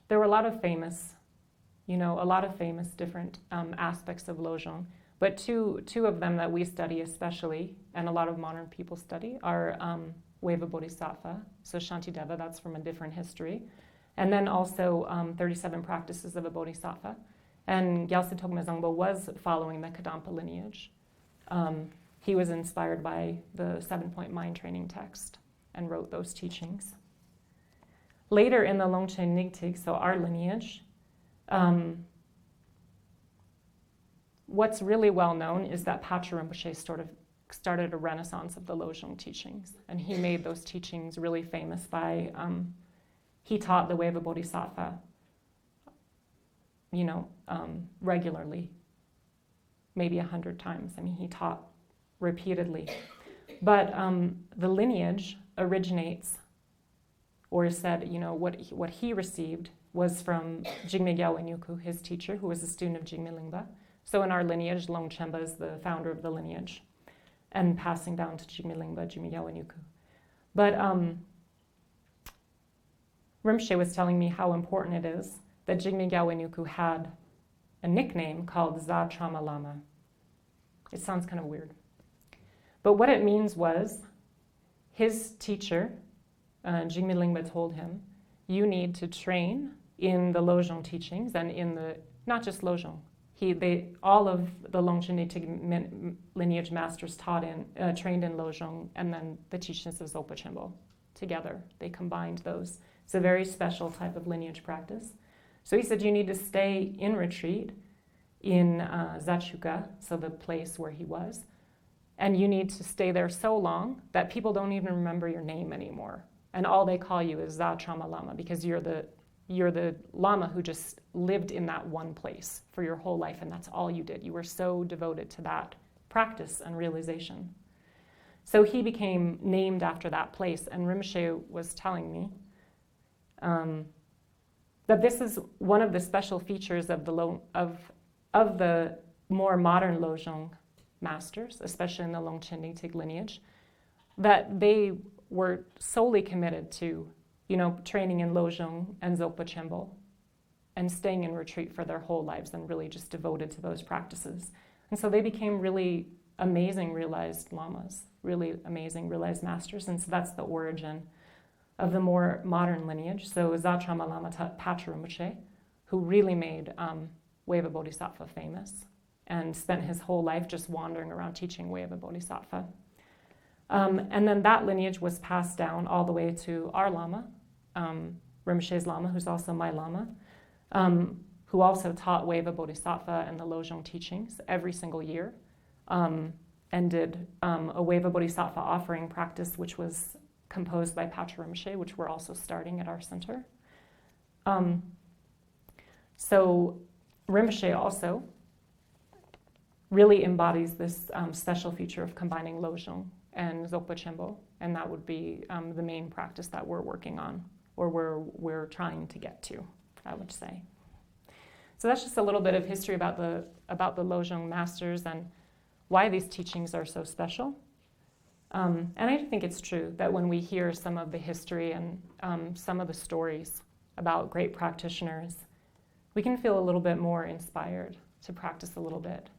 there were a lot of famous, different aspects of Lojong. But two of them that we study especially, and a lot of modern people study, are Wave of Bodhisattva, so Shantideva, that's from a different history. And then also 37 Practices of a Bodhisattva. And Gyaltsen Tokme Zangpo was following the Kadampa lineage. He was inspired by the 7-point mind training text and wrote those teachings. Later in the Longchen Nyingtik, so our lineage, what's really well known is that Patrul Rinpoche started a renaissance of the Lojong teachings. And he made those teachings really famous by, he taught the way of a bodhisattva, regularly, maybe 100 times. I mean, he taught repeatedly. But the lineage originates, or is said, what he received was from Jigme Gyaltsen Nyuku, his teacher, who was a student of Jigme Lingpa. So in our lineage, Longchenpa is the founder of the lineage, and passing down to Jigme Lingpa, Jigme Gyaltsen Nyuku. But Rinpoche was telling me how important it is that Jigme Gyaltsen Nyuku had a nickname called Za Rama Lama. It sounds kind of weird. But what it means was, his teacher, Jigme Lingpa, told him, you need to train in the Lojong teachings, and in the, not just Lojong, all of the Longchen Nyingtik lineage masters trained in Lojong, and then the teachings of Zopa Chimbo together. They combined those. It's a very special type of lineage practice. So he said you need to stay in retreat in Zachuka, so the place where he was, and you need to stay there so long that people don't even remember your name anymore. And all they call you is Za Rama Lama, because you're the Lama who just lived in that one place for your whole life, and that's all you did. You were so devoted to that practice and realization. So he became named after that place, and Rinpoche was telling me that this is one of the special features of the more modern Lojong masters, especially in the Longchen Nyingtik lineage, that they were solely committed to training in Lojong and Zopa Chimbo and staying in retreat for their whole lives and really just devoted to those practices. And so they became really amazing realized lamas, really amazing realized masters. And so that's the origin of the more modern lineage. So Za Rama Lama taught Patrul Rinpoche, who really made Wave of Bodhisattva famous and spent his whole life just wandering around teaching Wave of Bodhisattva. And then that lineage was passed down all the way to our Lama, Rinpoche's Lama, who's also my Lama, who also taught Wave of Bodhisattva and the Lojong teachings every single year, and did a Wave of Bodhisattva offering practice, which was composed by Patrul Rinpoche, which we're also starting at our center. So Rinpoche also really embodies this special feature of combining Lojong and Zopa Chimbo, and that would be the main practice that we're working on, or we're trying to get to, I would say. So that's just a little bit of history about the Lojong masters and why these teachings are so special. And I think it's true that when we hear some of the history and some of the stories about great practitioners, we can feel a little bit more inspired to practice a little bit